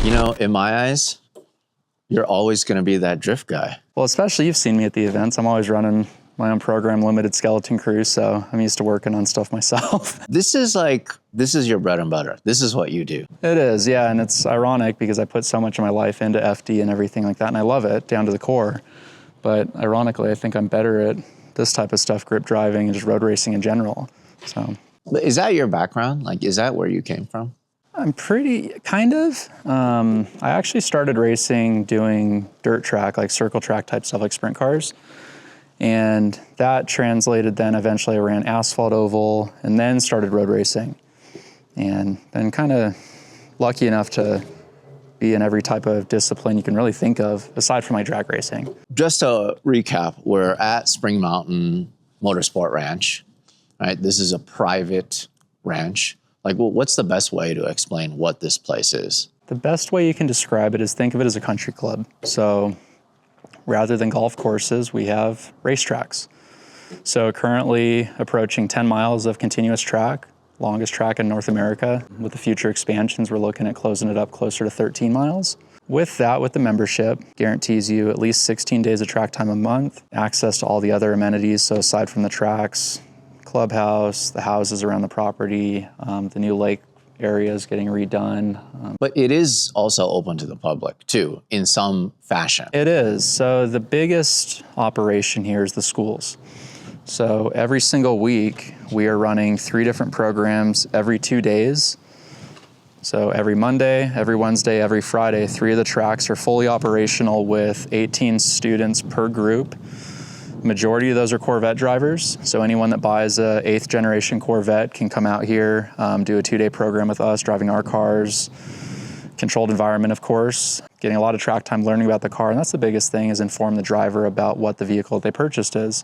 You know, in my eyes, you're always going to be that drift guy. Well, especially you've seen me at the events. I'm always running my own program, limited skeleton crew, so I'm used to working on stuff myself. This is your bread and butter. This is what you do. It is, yeah, and it's ironic because I put so much of my life into FD and everything like that, and I love it down to the core. But ironically, I think I'm better at this type of stuff, grip driving and just road racing in general. So, But is that your background? Like, is that where you came from? I'm pretty, kind of. I actually started racing doing dirt track, like circle track type stuff, like sprint cars. And that translated then eventually I ran asphalt oval and then started road racing. And then kind of lucky enough to be in every type of discipline you can really think of, aside from my drag racing. Just to recap, we're at Spring Mountain Motorsport Ranch, right? This is a private ranch. Like, well, what's the best way to explain what this place is? The best way you can describe it is think of it as a country club. So rather than golf courses, we have racetracks. So currently approaching 10 miles of continuous track, longest track in North America. With the future expansions, we're looking at closing it up closer to 13 miles. With that, with the membership, guarantees you at least 16 days of track time a month, access to all the other amenities. So aside from the tracks, clubhouse, the houses around the property, the new lake areas getting redone. But it is also open to the public too, in some fashion. It is. So the biggest operation here is the schools. So every single week, we are running 3 different programs every 2 days. So every Monday, every Wednesday, every Friday, 3 of the tracks are fully operational with 18 students per group. Majority of those are Corvette drivers. So anyone that buys a 8th generation Corvette can come out here, do a 2-day program with us, driving our cars, controlled environment, of course, getting a lot of track time, learning about the car. And that's the biggest thing, is inform the driver about what the vehicle they purchased is.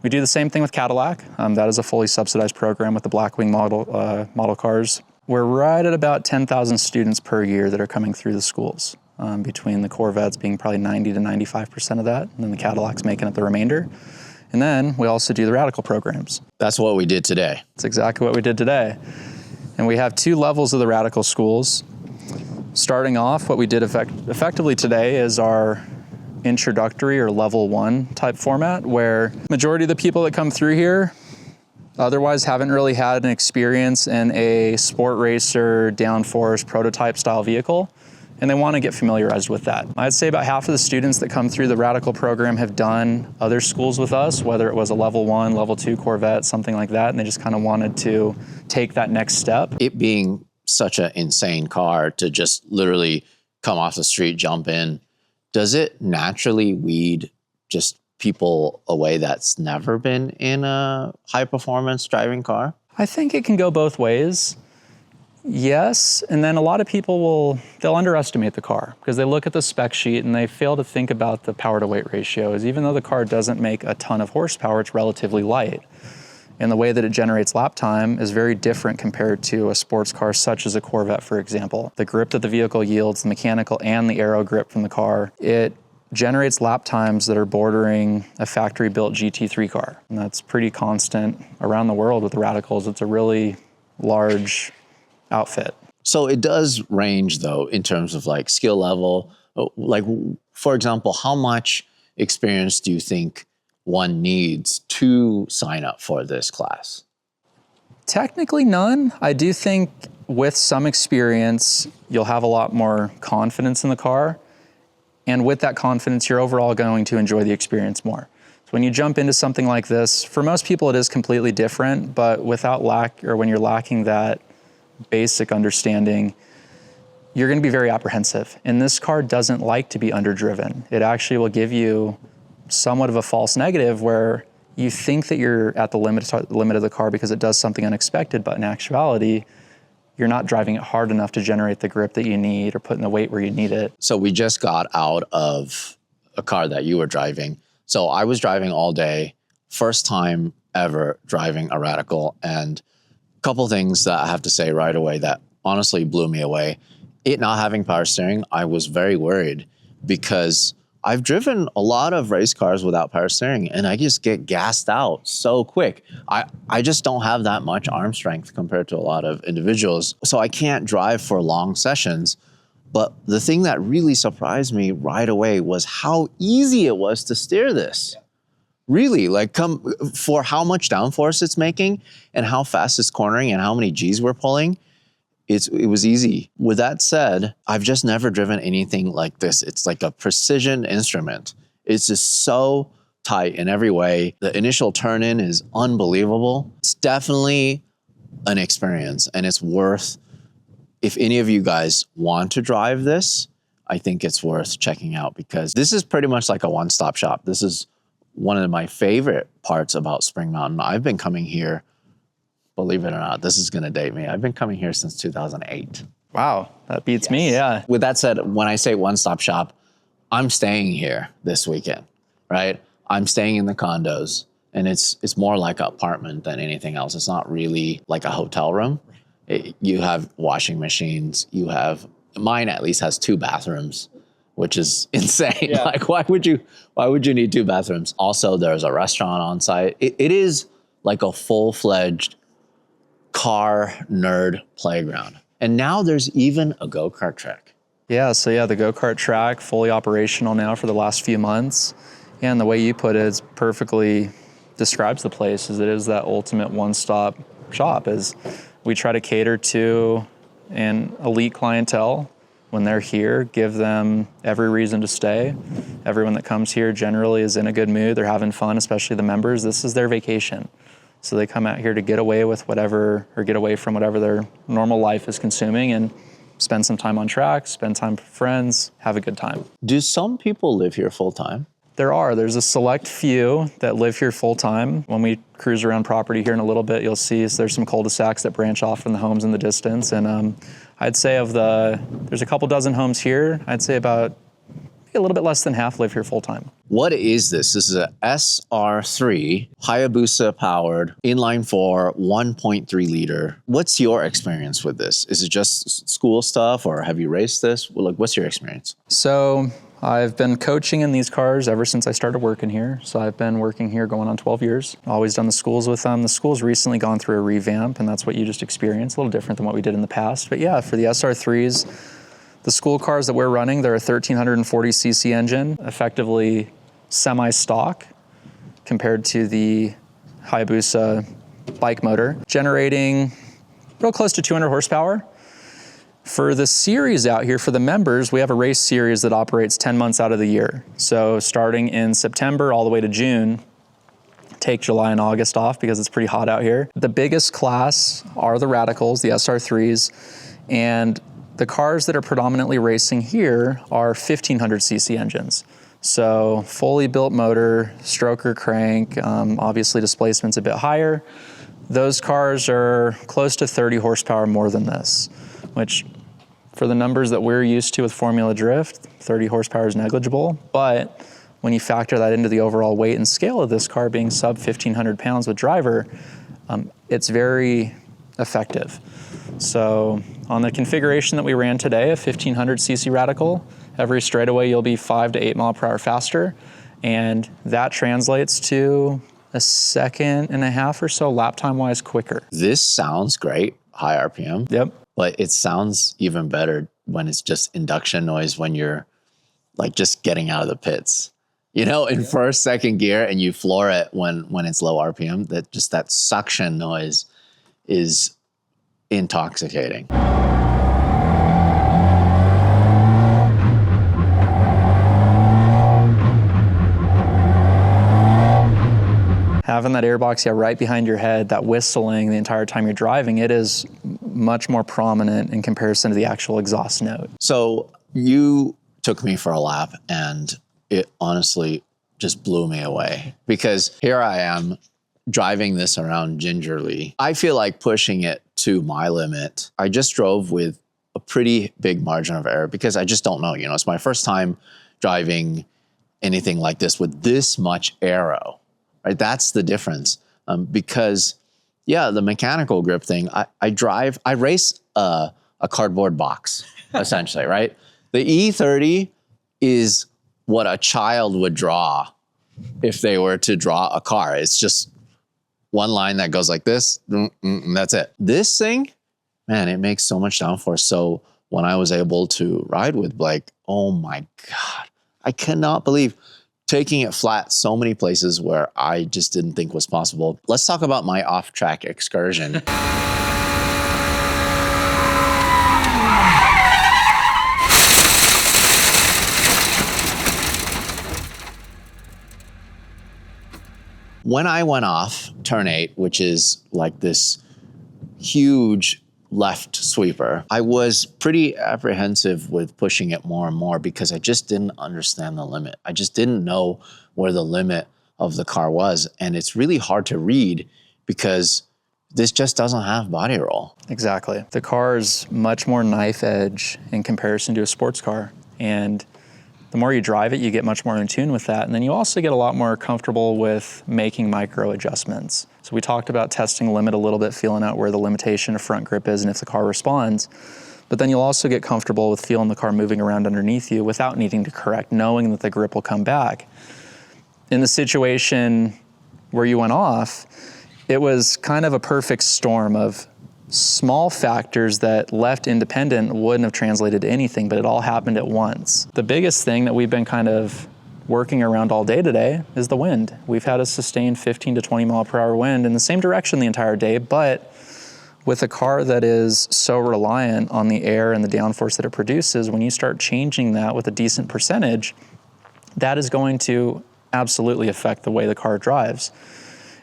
We do the same thing with Cadillac. That is a fully subsidized program with the Blackwing model cars. We're right at about 10,000 students per year that are coming through the schools, between the Corvettes being probably 90 to 95% of that, and then the Cadillacs making up the remainder. And then we also do the Radical programs. That's what we did today. That's exactly what we did today. And we have 2 levels of the Radical schools. Starting off, what we did effectively today is our introductory or level 1 type format, where majority of the people that come through here otherwise haven't really had an experience in a sport racer, downforce, prototype style vehicle, and they want to get familiarized with that. I'd say about half of the students that come through the Radical program have done other schools with us, whether it was a level 1, level 2 Corvette, something like that, and they just kind of wanted to take that next step. It being such an insane car to just literally come off the street, jump in, does it naturally weed just people away that's never been in a high-performance driving car? I think it can go both ways. Yes, and then a lot of people they'll underestimate the car because they look at the spec sheet and they fail to think about the power-to-weight ratios. Even though the car doesn't make a ton of horsepower, it's relatively light. And the way that it generates lap time is very different compared to a sports car such as a Corvette, for example. The grip that the vehicle yields, the mechanical and the aero grip from the car, it generates lap times that are bordering a factory-built GT3 car. And that's pretty constant around the world with the Radicals. It's a really large outfit. So it does range, though, in terms of like skill level. Like, for example, how much experience do you think one needs to sign up for this class? Technically none. I do think with some experience, you'll have a lot more confidence in the car. And with that confidence, you're overall going to enjoy the experience more. So when you jump into something like this, for most people it is completely different, but when you're lacking that basic understanding, you're going to be very apprehensive. And this car doesn't like to be underdriven. It actually will give you somewhat of a false negative where you think that you're at the limit of the car because it does something unexpected, but in actuality, you're not driving it hard enough to generate the grip that you need or putting the weight where you need it. So we just got out of a car that you were driving. So I was driving all day, first time ever driving a Radical, and a couple things that I have to say right away that honestly blew me away. It not having power steering, I was very worried because I've driven a lot of race cars without power steering and I just get gassed out so quick. I just don't have that much arm strength compared to a lot of individuals. So I can't drive for long sessions. But the thing that really surprised me right away was how easy it was to steer this. Really, like for how much downforce it's making and how fast it's cornering and how many G's we're pulling, it was easy. With that said, I've just never driven anything like this. It's like a precision instrument. It's just so tight in every way. The initial turn-in is unbelievable. It's definitely an experience, and it's worth, if any of you guys want to drive this, I think it's worth checking out, because this is pretty much like a one-stop shop. This is one of my favorite parts about Spring Mountain. I've been coming here, believe it or not, this is gonna date me. I've been coming here since 2008. Wow, that beats me, yeah. With that said, when I say one-stop shop, I'm staying here this weekend, right? I'm staying in the condos, and it's more like an apartment than anything else. It's not really like a hotel room. You have washing machines. You have, mine at least has 2 bathrooms, which is insane. Yeah. Like, why would you need 2 bathrooms? Also, there's a restaurant on site. It is like a full-fledged car nerd playground. And now there's even a go-kart track. Yeah, so yeah, the go-kart track, fully operational now for the last few months. And the way you put it is perfectly describes the place, as it is that ultimate one-stop shop. As we try to cater to an elite clientele when they're here, give them every reason to stay. Everyone that comes here generally is in a good mood. They're having fun, especially the members. This is their vacation. So they come out here to get away with whatever, or get away from whatever their normal life is consuming, and spend some time on track, spend time with friends, have a good time. Do some people live here full time? There's a select few that live here full time. When we cruise around property here in a little bit, you'll see there's some cul-de-sacs that branch off from the homes in the distance. And I'd say there's a couple dozen homes here. I'd say about a little bit less than half live here full time. What is this? This is a SR3 Hayabusa powered inline 4 1.3 liter. What's your experience with this? Is it just school stuff, or have you raced this? Well, what's your experience? So I've been coaching in these cars ever since I started working here. So I've been working here going on 12 years. Always done the schools with them. The school's recently gone through a revamp, and that's what you just experienced. A little different than what we did in the past. But yeah, for the SR3s, the school cars that we're running, they're a 1340cc engine, effectively semi-stock compared to the Hayabusa bike motor, generating real close to 200 horsepower. For the series out here, for the members, we have a race series that operates 10 months out of the year. So starting in September all the way to June, take July and August off because it's pretty hot out here. The biggest class are the Radicals, the SR3s, and the cars that are predominantly racing here are 1500cc engines. So fully built motor, stroker crank, obviously displacement's a bit higher. Those cars are close to 30 horsepower more than this, which for the numbers that we're used to with Formula Drift, 30 horsepower is negligible. But when you factor that into the overall weight and scale of this car being sub 1,500 pounds with driver, it's very effective. So on the configuration that we ran today, a 1500cc Radical, every straightaway you'll be 5 to 8 mile per hour faster. And that translates to a 1.5 seconds or so lap time wise quicker. This sounds great, high RPM. Yep. But it sounds even better when it's just induction noise, when you're like just getting out of the pits. You know, in first, second gear, and you floor it when it's low RPM, that suction noise is intoxicating. Having that airbox right behind your head, that whistling the entire time you're driving, it is much more prominent in comparison to the actual exhaust note. So you took me for a lap, and it honestly just blew me away, because here I am driving this around gingerly. I feel like pushing it to my limit. I just drove with a pretty big margin of error because I just don't know. You know, it's my first time driving anything like this with this much aero. Right, that's the difference. Because, yeah, the mechanical grip thing, I race a cardboard box, essentially, right? The E30 is what a child would draw if they were to draw a car. It's just one line that goes like this, and that's it. This thing, man, it makes so much downforce. So when I was able to ride with Blake, oh my God, I cannot believe taking it flat so many places where I just didn't think was possible. Let's talk about my off-track excursion. When I went off turn 8, which is like this huge left sweeper, I was pretty apprehensive with pushing it more and more because I just didn't understand the limit. I just didn't know where the limit of the car was. And it's really hard to read because this just doesn't have body roll. Exactly. The car is much more knife edge in comparison to a sports car. And the more you drive it, you get much more in tune with that. And then you also get a lot more comfortable with making micro adjustments. So we talked about testing limit a little bit, feeling out where the limitation of front grip is and if the car responds. But then you'll also get comfortable with feeling the car moving around underneath you without needing to correct, knowing that the grip will come back. In the situation where you went off, it was kind of a perfect storm of small factors that left independent wouldn't have translated to anything, but it all happened at once. The biggest thing that we've been kind of working around all day today is the wind. We've had a sustained 15 to 20 mile per hour wind in the same direction the entire day, but with a car that is so reliant on the air and the downforce that it produces, when you start changing that with a decent percentage, that is going to absolutely affect the way the car drives.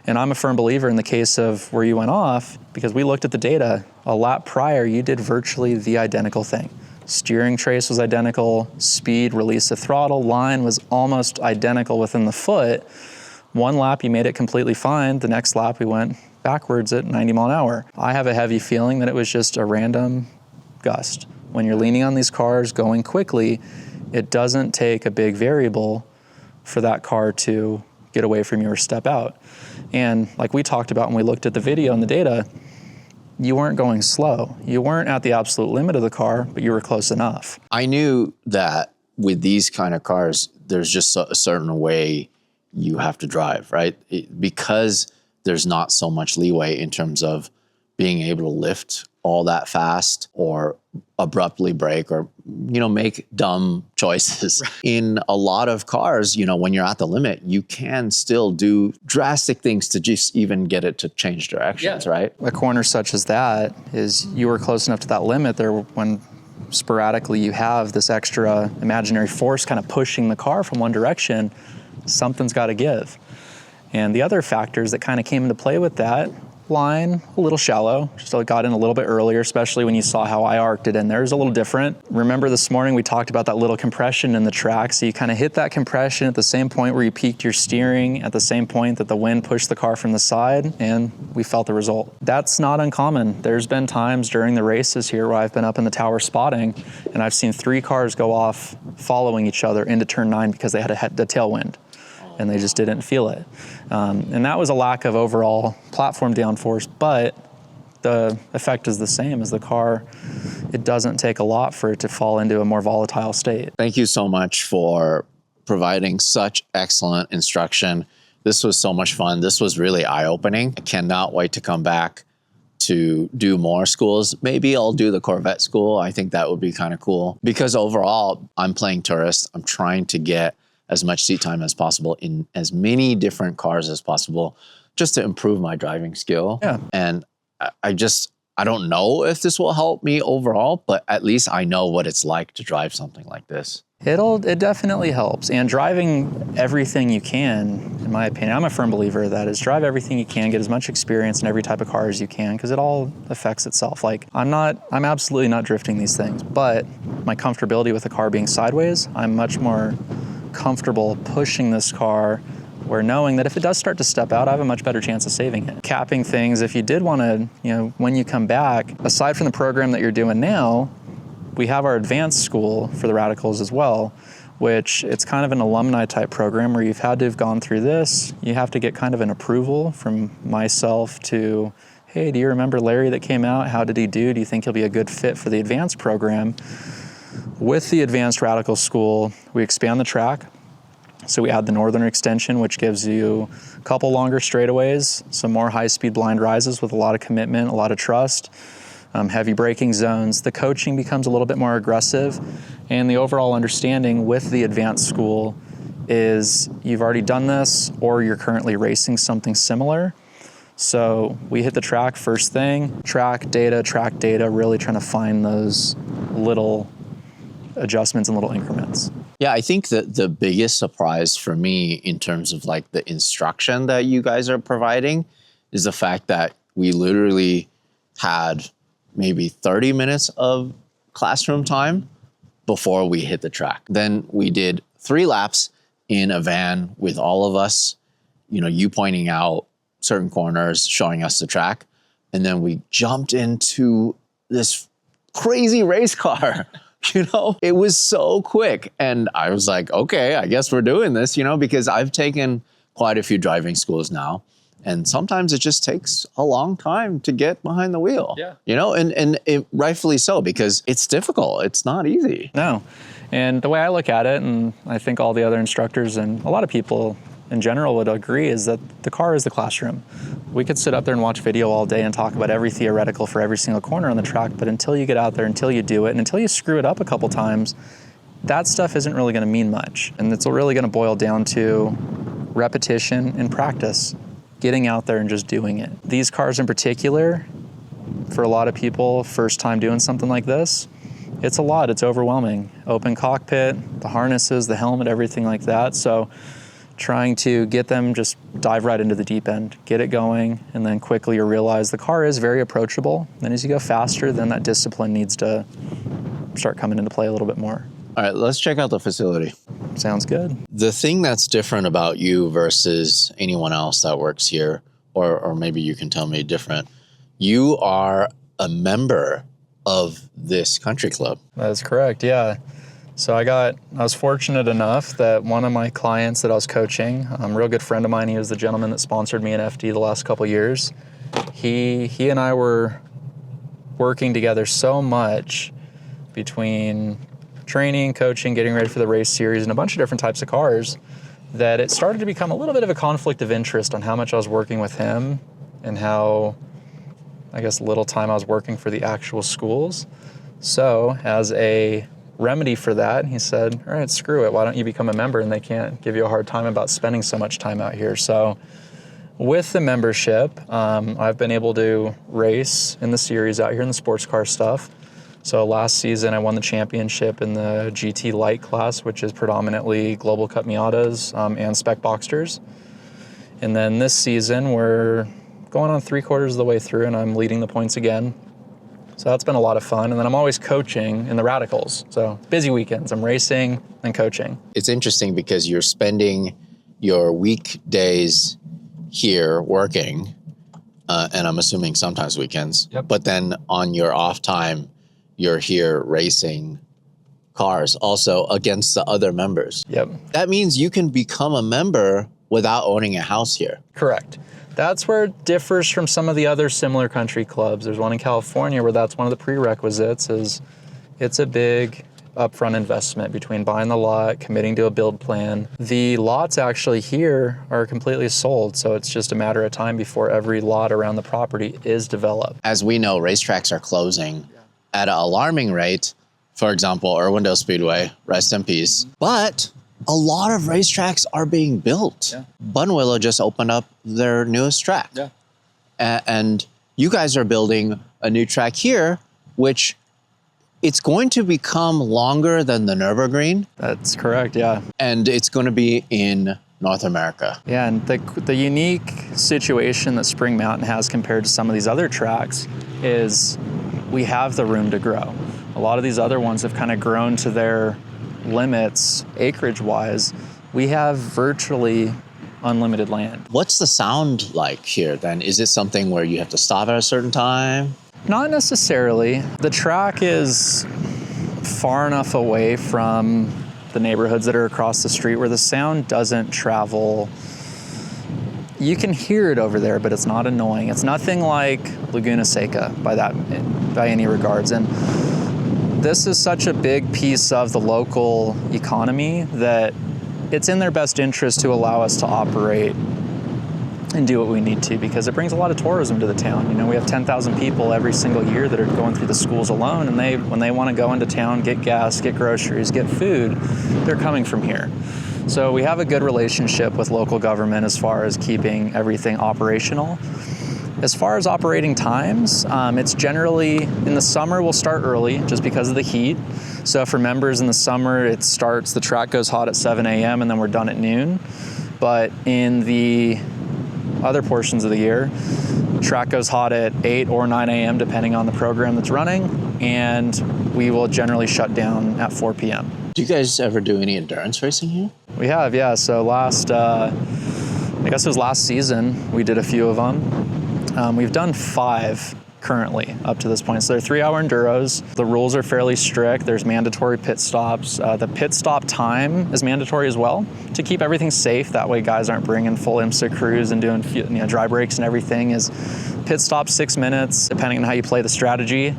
And I'm a firm believer in the case of where you went off, because we looked at the data a lap prior, you did virtually the identical thing. Steering trace was identical, speed, release of throttle, line was almost identical within the foot. One lap you made it completely fine, the next lap we went backwards at 90 mile an hour. I have a heavy feeling that it was just a random gust. When you're leaning on these cars going quickly, it doesn't take a big variable for that car to get away from you or step out. And like we talked about when we looked at the video and the data, you weren't going slow. You weren't at the absolute limit of the car, but you were close enough. I knew that with these kind of cars, there's just a certain way you have to drive, right? Because there's not so much leeway in terms of being able to lift all that fast or abruptly brake or, make dumb choices. Right. In a lot of cars, when you're at the limit, you can still do drastic things to just even get it to change directions, right? A corner such as that is you were close enough to that limit there when sporadically you have this extra imaginary force kind of pushing the car from one direction, something's got to give. And the other factors that kind of came into play with that, line a little shallow, just got in a little bit earlier, especially when you saw how I arced it in there. It was a little different. Remember this morning we talked about that little compression in the track, so you kind of hit that compression at the same point where you peaked your steering, at the same point that the wind pushed the car from the side, and we felt the result. That's not uncommon. There's been times during the races here where I've been up in the tower spotting and I've seen 3 cars go off following each other into turn 9 because they had a tailwind and they just didn't feel it. And that was a lack of overall platform downforce, but the effect is the same as the car. It doesn't take a lot for it to fall into a more volatile state. Thank you so much for providing such excellent instruction. This was so much fun. This was really eye-opening. I cannot wait to come back to do more schools. Maybe I'll do the Corvette school. I think that would be kind of cool because overall, I'm playing tourist. I'm trying to get as much seat time as possible in as many different cars as possible just to improve my driving skill. Yeah. And I don't know if this will help me overall, but at least I know what it's like to drive something like this. It definitely helps. And driving everything you can, in my opinion, I'm a firm believer of that, is drive everything you can, get as much experience in every type of car as you can, because it all affects itself. Like I'm absolutely not drifting these things, but my comfortability with the car being sideways, I'm much more comfortable pushing this car where knowing that if it does start to step out, I have a much better chance of saving it. Capping things, if you did want to, when you come back, aside from the program that you're doing now, we have our advanced school for the radicals as well, which it's kind of an alumni type program where you've had to have gone through this. You have to get kind of an approval from myself to, hey, do you remember Larry that came out? How did he do? Do you think he'll be a good fit for the advanced program? With the advanced radical school, we expand the track. So we add the northern extension, which gives you a couple longer straightaways, some more high-speed blind rises with a lot of commitment, a lot of trust. heavy braking zones. The coaching becomes a little bit more aggressive, and the overall understanding with the advanced school is you've already done this or you're currently racing something similar. So we hit the track first thing, track data, really trying to find those little adjustments and little increments. Yeah, I think that the biggest surprise for me in terms of like the instruction that you guys are providing is the fact that we literally had maybe 30 minutes of classroom time before we hit the track. Then we did 3 laps in a van with all of us, you pointing out certain corners, showing us the track. And then we jumped into this crazy race car. It was so quick. And I was like, okay, I guess we're doing this, because I've taken quite a few driving schools now. And sometimes it just takes a long time to get behind the wheel, and it, rightfully so, because it's difficult. It's not easy. No. And the way I look at it, and I think all the other instructors and a lot of people in general would agree, is that the car is the classroom. We could sit up there and watch video all day and talk about every theoretical for every single corner on the track, but until you get out there, until you do it, and until you screw it up a couple times, that stuff isn't really going to mean much. And it's really going to boil down to repetition and practice, getting out there and just doing it. These cars in particular, for a lot of people, first time doing something like this, it's a lot, it's overwhelming. Open cockpit, the harnesses, the helmet, everything like that. So trying to get them just dive right into the deep end, get it going, and then quickly you realize the car is very approachable. Then as you go faster, then that discipline needs to start coming into play a little bit more. All right, let's check out the facility. Sounds good. The thing that's different about you versus anyone else that works here, or maybe you can tell me different, you are a member of this country club. That's correct, yeah. So I was fortunate enough that one of my clients that I was coaching, a real good friend of mine, he was the gentleman that sponsored me in FD the last couple of years. He and I were working together so much between training, coaching, getting ready for the race series, and a bunch of different types of cars, that it started to become a little bit of a conflict of interest on how much I was working with him and how, I guess, little time I was working for the actual schools. So as a remedy for that, he said, all right, screw it. Why don't you become a member and they can't give you a hard time about spending so much time out here. So with the membership, I've been able to race in the series out here in the sports car stuff. So last season I won the championship in the GT Light class, which is predominantly Global Cup Miatas and Spec Boxsters. And then this season we're going on 3/4 of the way through and I'm leading the points again. So that's been a lot of fun. And then I'm always coaching in the Radicals. So busy weekends, I'm racing and coaching. It's interesting because you're spending your weekdays here working, and I'm assuming sometimes weekends, Yep. But then on your off time, you're here racing cars also against the other members. Yep. That means you can become a member without owning a house here. Correct. That's where it differs from some of the other similar country clubs. There's one in California where that's one of the prerequisites, is it's a big upfront investment between buying the lot, committing to a build plan. The lots actually here are completely sold, so it's just a matter of time before every lot around the property is developed. As we know, racetracks are closing at an alarming rate. For example, Irwindale Speedway, rest in peace. But a lot of racetracks are being built. Yeah. Bunwillow just opened up their newest track. Yeah. And you guys are building a new track here, which it's going to become longer than the Nürburgring. That's correct, yeah. And it's going to be in North America. Yeah, and the unique situation that Spring Mountain has compared to some of these other tracks is we have the room to grow. A lot of these other ones have kind of grown to their limits acreage-wise. We have virtually unlimited land. What's the sound like here then? Is it something where you have to stop at a certain time? Not necessarily. The track is far enough away from the neighborhoods that are across the street where the sound doesn't travel. You can hear it over there, but it's not annoying. It's nothing like Laguna Seca by any regards. And this is such a big piece of the local economy that it's in their best interest to allow us to operate and do what we need to, because it brings a lot of tourism to the town. You know, we have 10,000 people every single year that are going through the schools alone, and when they want to go into town, get gas, get groceries, get food, they're coming from here. So we have a good relationship with local government as far as keeping everything operational. As far as operating times, it's generally, in the summer we'll start early just because of the heat. So for members in the summer, the track goes hot at 7 a.m. and then we're done at noon. But in the other portions of the year, track goes hot at 8 or 9 a.m. depending on the program that's running, and we will generally shut down at 4 p.m. Do you guys ever do any endurance racing here? We have, yeah. So I guess it was last season, we did a few of them. We've done 5 currently up to this point. So they're 3-hour enduros. The rules are fairly strict. There's mandatory pit stops. The pit stop time is mandatory as well to keep everything safe. That way guys aren't bringing full IMSA crews and doing dry brakes and everything. Is pit stop 6 minutes, depending on how you play the strategy.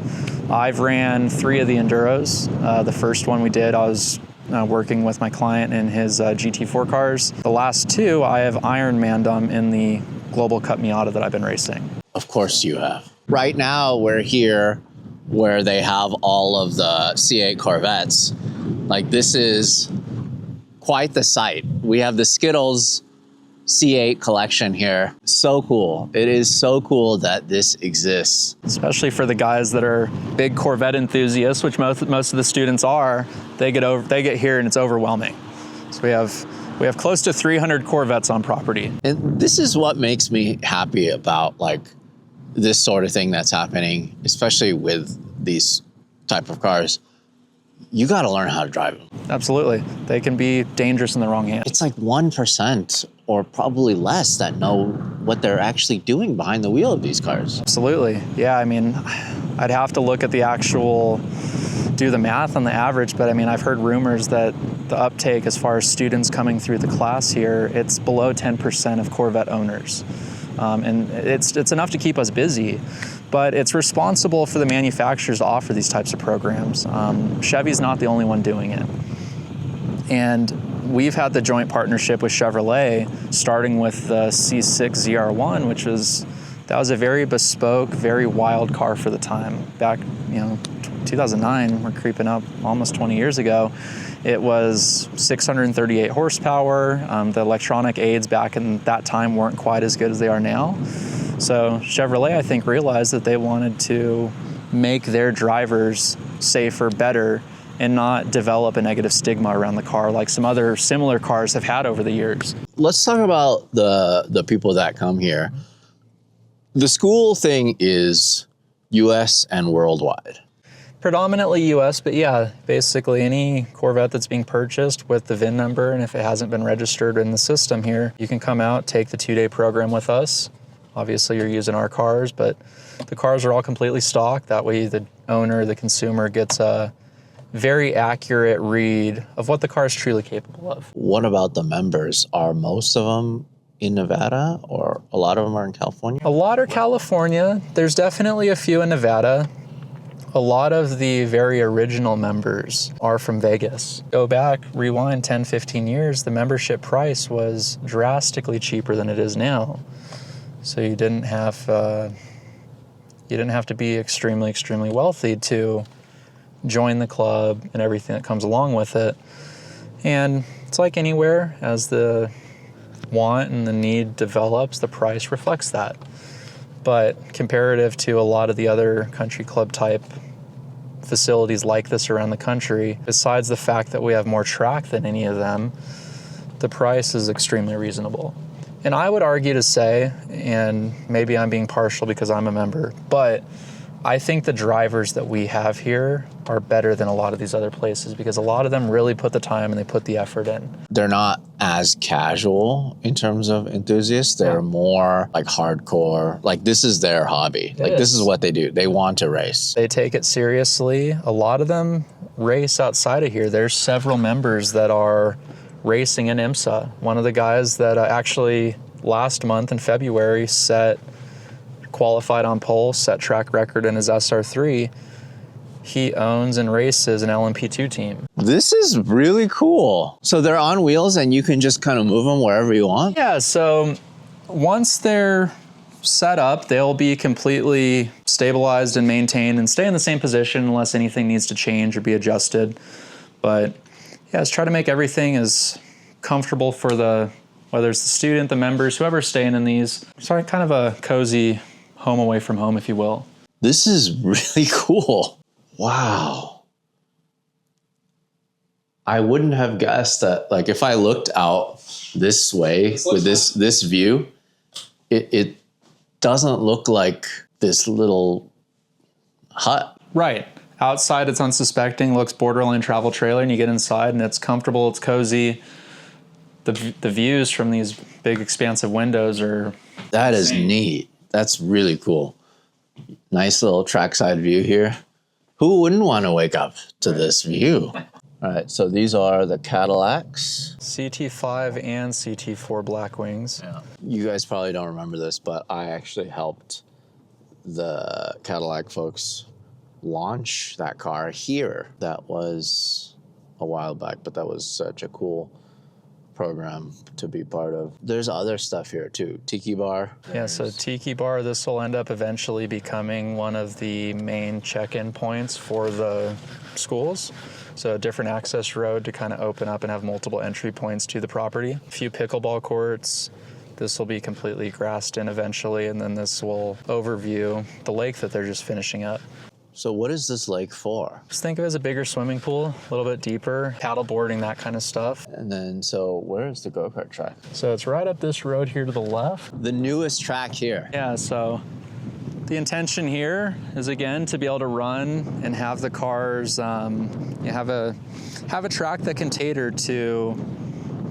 I've ran 3 of the enduros. The first one we did, I was working with my client in his GT4 cars. The last 2, I have Ironmanned them in the Global Cup Miata that I've been racing. Of course you have. Right now we're here where they have all of the C8 Corvettes. Like, this is quite the sight. We have the Skittles C8 collection here. So cool. It is so cool that this exists. Especially for the guys that are big Corvette enthusiasts, which most of the students are. They get here and it's overwhelming. So we have close to 300 Corvettes on property. And this is what makes me happy about like this sort of thing that's happening, especially with these type of cars. You got to learn how to drive them. Absolutely. They can be dangerous in the wrong hands. It's like 1% or probably less that know what they're actually doing behind the wheel of these cars. Absolutely. Yeah, I mean, I'd have to look at do the math on the average, but I mean, I've heard rumors that the uptake as far as students coming through the class here, it's below 10% of Corvette owners. And it's enough to keep us busy, but it's responsible for the manufacturers to offer these types of programs. Chevy's not the only one doing it. And we've had the joint partnership with Chevrolet, starting with the C6 ZR1, that was a very bespoke, very wild car for the time. Back, 2009, we're creeping up almost 20 years ago. It was 638 horsepower. The electronic aids back in that time weren't quite as good as they are now. So Chevrolet, I think, realized that they wanted to make their drivers safer, better, and not develop a negative stigma around the car like some other similar cars have had over the years. Let's talk about the people that come here. The school thing is US and worldwide. Predominantly US, but yeah, basically any Corvette that's being purchased with the VIN number, and if it hasn't been registered in the system here, you can come out, take the 2-day program with us. Obviously you're using our cars, but the cars are all completely stock. That way the owner, the consumer, gets a very accurate read of what the car is truly capable of. What about the members? Are most of them in Nevada, or a lot of them are in California? A lot are California. There's definitely a few in Nevada. A lot of the very original members are from Vegas. Go back, rewind 10, 15 years, the membership price was drastically cheaper than it is now. So you didn't have to be extremely, extremely wealthy to join the club and everything that comes along with it. And it's like anywhere, as the want and the need develops, the price reflects that. But comparative to a lot of the other country club type facilities like this around the country, besides the fact that we have more track than any of them, the price is extremely reasonable. And I would argue to say, and maybe I'm being partial because I'm a member, but I think the drivers that we have here are better than a lot of these other places because a lot of them really put the time and they put the effort in. They're not as casual in terms of enthusiasts. They're more like hardcore. Like, this is their hobby. This is what they do. They want to race. They take it seriously. A lot of them race outside of here. There's several members that are racing in IMSA. One of the guys that actually last month in February qualified on pole, set track record in his SR3. He owns and races an LMP2 team. This is really cool. So they're on wheels and you can just kind of move them wherever you want? Yeah, so Once they're set up, they'll be completely stabilized and maintained and stay in the same position unless anything needs to change or be adjusted. But yeah, let's try to make everything as comfortable for whether it's the student, the members, whoever's staying in these. So kind of a cozy home away from home, if you will. This is really cool. Wow. I wouldn't have guessed that, like, if I looked out this way with this view, it doesn't look like this little hut. Right. Outside, it's unsuspecting, looks borderline travel trailer, and you get inside and it's comfortable, it's cozy. The views from these big expansive windows are That is neat. That's really cool. Nice little trackside view here. Who wouldn't want to wake up to this view? All right, so these are the Cadillacs. CT5 and CT4 Blackwings. Yeah. You guys probably don't remember this, but I actually helped the Cadillac folks launch that car here. That was a while back, but that was such a cool program to be part of. There's other stuff here too. Tiki Bar. Yeah, so Tiki Bar, this will end up eventually becoming one of the main check-in points for the schools. So a different access road to kind of open up and have multiple entry points to the property. A few pickleball courts. This will be completely grassed in eventually, and then this will overview the lake that they're just finishing up. So what is this lake for? Just think of it as a bigger swimming pool, a little bit deeper, paddle boarding, that kind of stuff. And then, so where is the go-kart track? So it's right up this road here to the left. The newest track here. Yeah, so the intention here is, again, to be able to run and have the cars, have a track that can cater to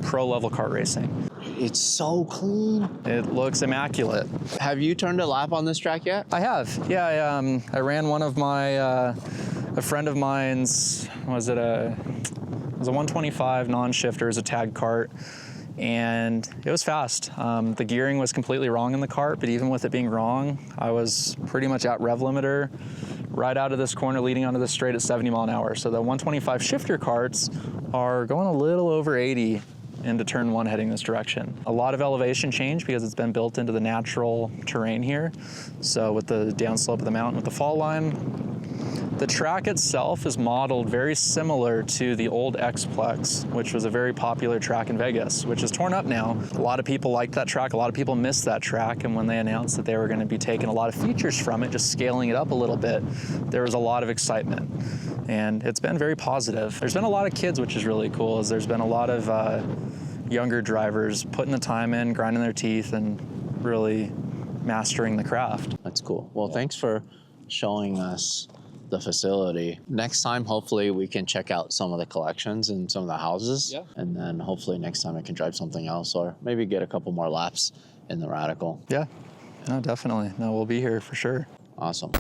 pro-level kart racing. It's so clean. It looks immaculate. Have you turned a lap on this track yet? I have, yeah. I ran one of my, a friend of mine's, it was a 125 non-shifter, it was a tag cart, and it was fast. The gearing was completely wrong in the cart, but even with it being wrong, I was pretty much at rev limiter right out of this corner leading onto the straight at 70 mile an hour. So the 125 shifter carts are going a little over 80 into turn one heading this direction. A lot of elevation change because it's been built into the natural terrain here. So with the downslope of the mountain with the fall line, the track itself is modeled very similar to the old X-Plex, which was a very popular track in Vegas, which is torn up now. A lot of people liked that track, a lot of people missed that track, and when they announced that they were going to be taking a lot of features from it, just scaling it up a little bit, there was a lot of excitement. And it's been very positive. There's been a lot of kids, which is really cool, as there's been a lot of younger drivers putting the time in, grinding their teeth, and really mastering the craft. That's cool. Well, thanks for showing us the facility. Next time, hopefully we can check out some of the collections and some of the houses. Yeah. And then hopefully next time I can drive something else, or maybe get a couple more laps in the Radical. Yeah, no, definitely. No, we'll be here for sure. Awesome.